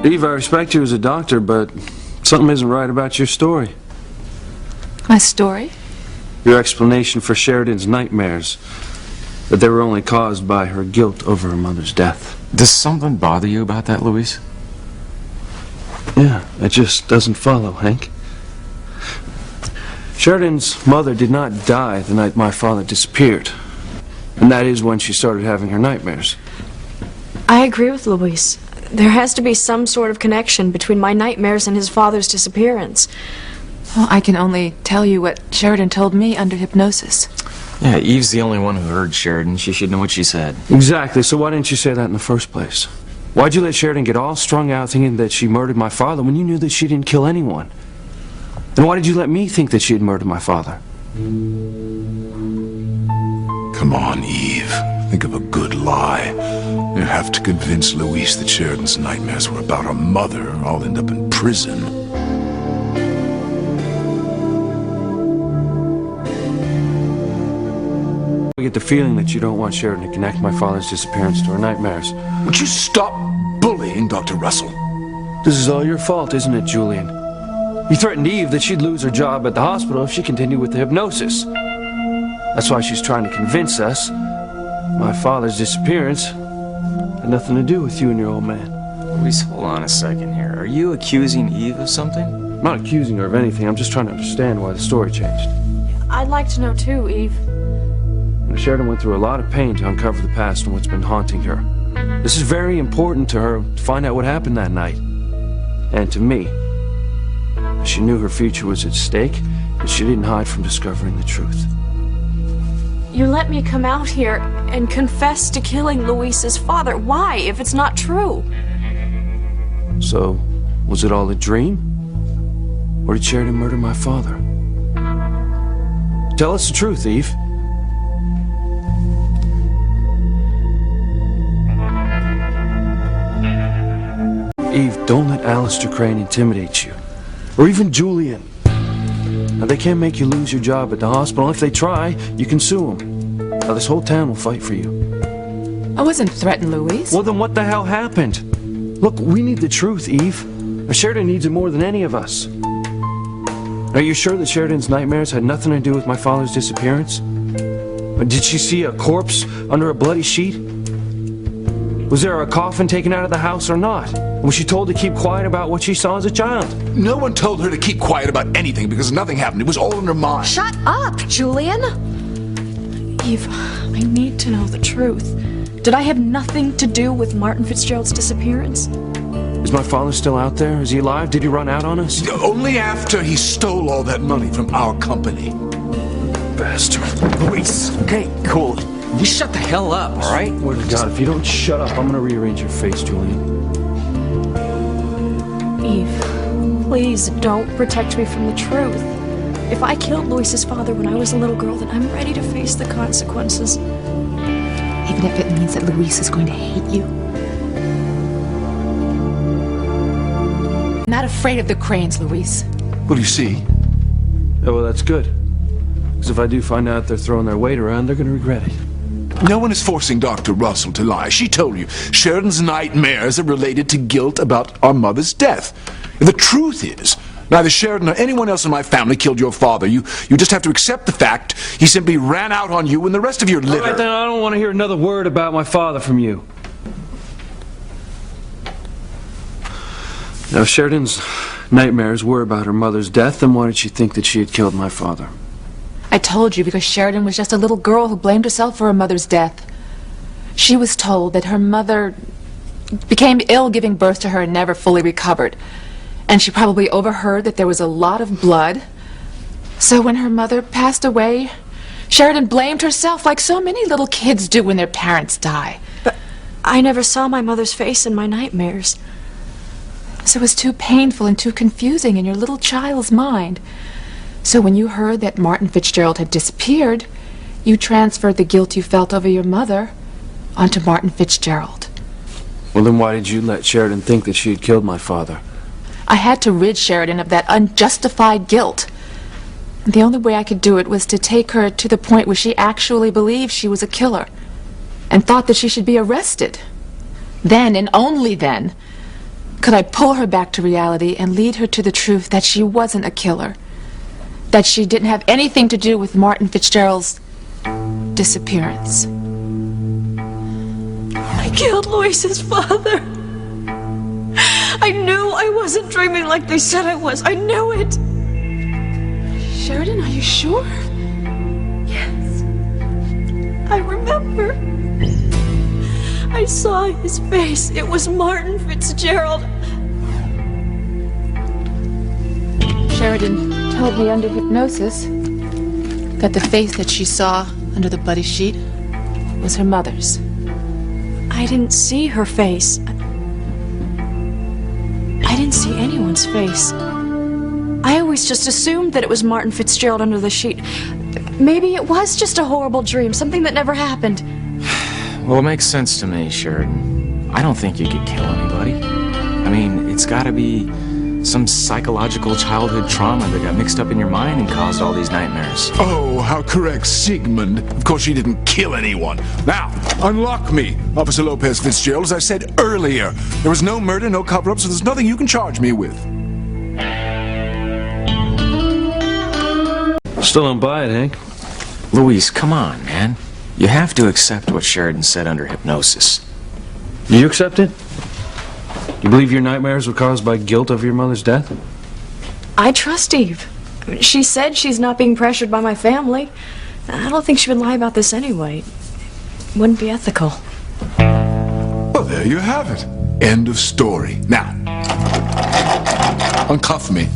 Eve, I respect you as a doctor, but something isn't right about your story. My story? Your explanation for Sheridan's nightmares. That they were only caused by her guilt over her mother's death. Does something bother you about that, Luis? Yeah, it just doesn't follow, Hank. Sheridan's mother did not die the night my father disappeared. And that is when she started having her nightmares. I agree with Luis. There has to be some sort of connection between my nightmares and his father's disappearance. Well, I can only tell you what Sheridan told me under hypnosis. Yeah, Eve's the only one who heard Sheridan. She should know what she said. Exactly, so why didn't you say that in the first place? Why'd you let Sheridan get all strung out thinking that she murdered my father when you knew that she didn't kill anyone? And why did you let me think that she had murdered my father? Come on, Eve. Think of a good lie. You have to convince Luis that Sheridan's nightmares were about her mother, or I'll end up in prison. I get the feeling that you don't want Sheridan to connect my father's disappearance to her nightmares. Would you stop bullying Dr. Russell? This is all your fault, isn't it, Julian? You threatened Eve that she'd lose her job at the hospital if she continued with the hypnosis. That's why she's trying to convince us my father's disappearance had nothing to do with you and your old man. Luis, hold on a second here. Are you accusing Eve of something? I'm not accusing her of anything. I'm just trying to understand why the story changed. I'd like to know too, Eve. Sheridan went through a lot of pain to uncover the past and what's been haunting her. This is very important to her to find out what happened that night. And to me. She knew her future was at stake, but she didn't hide from discovering the truth. You let me come out here and confess to killing Luis's father. Why, if it's not true? So, was it all a dream? Or did Sheridan murder my father? Tell us the truth, Eve. Eve, don't let Alistair Crane intimidate you. Or even Julian. Now, they can't make you lose your job at the hospital. If they try, you can sue them. Now, this whole town will fight for you. I wasn't threatened, Luis. Well, then what the hell happened? Look, we need the truth, Eve. Sheridan needs it more than any of us. Are you sure that Sheridan's nightmares had nothing to do with my father's disappearance? Or did she see a corpse under a bloody sheet? Was there a coffin taken out of the house or not? Was she told to keep quiet about what she saw as a child? No one told her to keep quiet about anything because nothing happened. It was all in her mind. Shut up, Julian! Eve, I need to know the truth. Did I have nothing to do with Martin Fitzgerald's disappearance? Is my father still out there? Is he alive? Did he run out on us? Only after he stole all that money from our company. Bastard. Luis, okay, cool. You shut the hell up, all right? Word to God, if you don't shut up, I'm gonna rearrange your face, Julian. Eve, please don't protect me from the truth. If I killed Luis's father when I was a little girl, then I'm ready to face the consequences. Even if it means that Luis is going to hate you. I'm not afraid of the Cranes, Luis. Well, you see, Oh, well, that's good. Because if I do find out they're throwing their weight around, they're gonna regret it. no one is forcing Dr. Russell to lie. She told you Sheridan's nightmares are related to guilt about our mother's death. The truth is, neither Sheridan or anyone else in my family killed your father. You just have to accept the fact he simply ran out on you and the rest of your litter. All right, then I don't want to hear another word about my father from you. Now, if Sheridan's nightmares were about her mother's death, then why did she think that she had killed my father? I told you because Sheridan was just a little girl who blamed herself for her mother's death. She was told that her mother became ill giving birth to her and never fully recovered. And she probably overheard that there was a lot of blood. So when her mother passed away, Sheridan blamed herself like so many little kids do when their parents die. But I never saw my mother's face in my nightmares. So it was too painful and too confusing in your little child's mind. So when you heard that Martin Fitzgerald had disappeared, you transferred the guilt you felt over your mother onto Martin Fitzgerald. Well, then why did you let Sheridan think that she had killed my father? I had to rid Sheridan of that unjustified guilt. The only way I could do it was to take her to the point where she actually believed she was a killer and thought that she should be arrested. Then, and only then, Could I pull her back to reality and lead her to the truth that she wasn't a killer? That she didn't have anything to do with Martin Fitzgerald's disappearance? I killed Luis's father. I knew I wasn't dreaming like they said I was. I knew it. Sheridan, are you sure? Yes. I remember. I saw his face. It was Martin Fitzgerald. Sheridan told me under hypnosis that the face that she saw under the bloody sheet was her mother's. I didn't see her face. I didn't see anyone's face. I always just assumed that it was Martin Fitzgerald under the sheet. Maybe it was just a horrible dream, something that never happened. Well, it makes sense to me, Sheridan. I don't think you could kill anybody. I mean, it's gotta be some psychological childhood trauma that got mixed up in your mind and caused all these nightmares. Oh, how correct, Sigmund. Of course, she didn't kill anyone. Now, unlock me, Officer Lopez Fitzgerald. As I said earlier, there was no murder, no cover-up, so there's nothing you can charge me with. Still don't buy it, Hank. Luis, come on, man. You have to accept what Sheridan said under hypnosis. Do you accept it? You believe your nightmares were caused by guilt over your mother's death? I trust Eve. She said she's not being pressured by my family. I don't think she would lie about this anyway. It wouldn't be ethical. Well, there you have it. End of story. Now, uncuff me.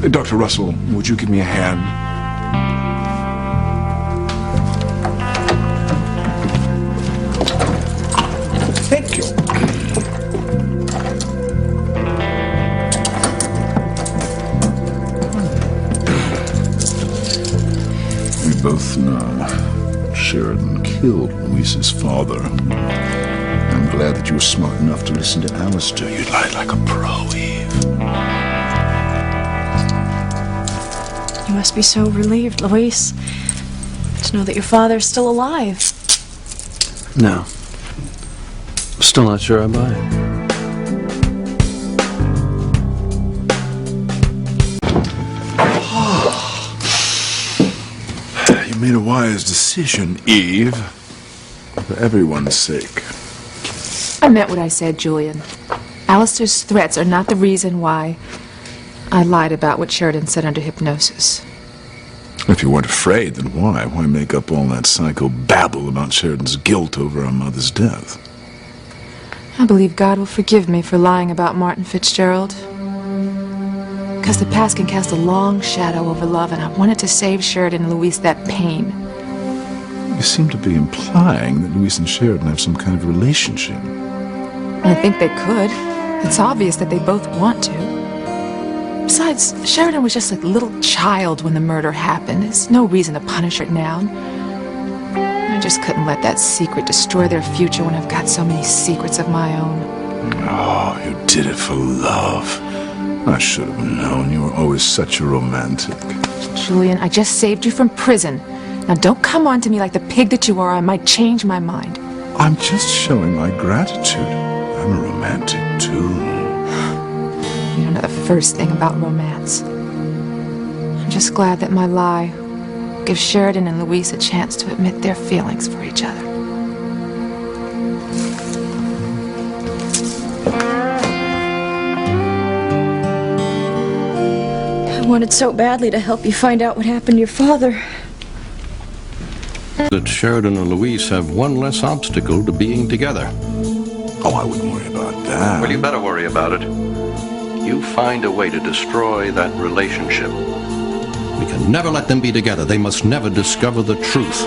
Dr. Russell, would you give me a hand? Thank you. We both know Sheridan killed Luis's father. I'm glad that you were smart enough to listen to Alistair. You lied like a pro, Eve. You must be so relieved, Luis, to know that your father's still alive. No. Still not sure I buy it. You made a wise decision, Eve. For everyone's sake. I meant what I said, Julian. Alistair's threats are not the reason why I lied about what Sheridan said under hypnosis. If you weren't afraid, then why? Why make up all that psycho babble about Sheridan's guilt over our mother's death? I believe God will forgive me for lying about Martin Fitzgerald. Because the past can cast a long shadow over love, and I wanted to save Sheridan and Luis that pain. You seem to be implying that Luis and Sheridan have some kind of relationship. I think they could. It's obvious that they both want to. Besides, Sheridan was just like a little child when the murder happened. There's no reason to punish her now. I just couldn't let that secret destroy their future when I've got so many secrets of my own. Oh, you did it for love. I should have known. You were always such a romantic. Julian, I just saved you from prison. Now don't come on to me like the pig that you are. I might change my mind. I'm just showing my gratitude. I'm a romantic, too. You don't know the first thing about romance. I'm just glad that my lie gives Sheridan and Luis a chance to admit their feelings for each other. I wanted so badly to help you find out what happened to your father. That Sheridan and Luis have one less obstacle to being together. Oh, I wouldn't worry about that. Well, you better worry about it. You find a way to destroy that relationship. We can never let them be together. They must never discover the truth.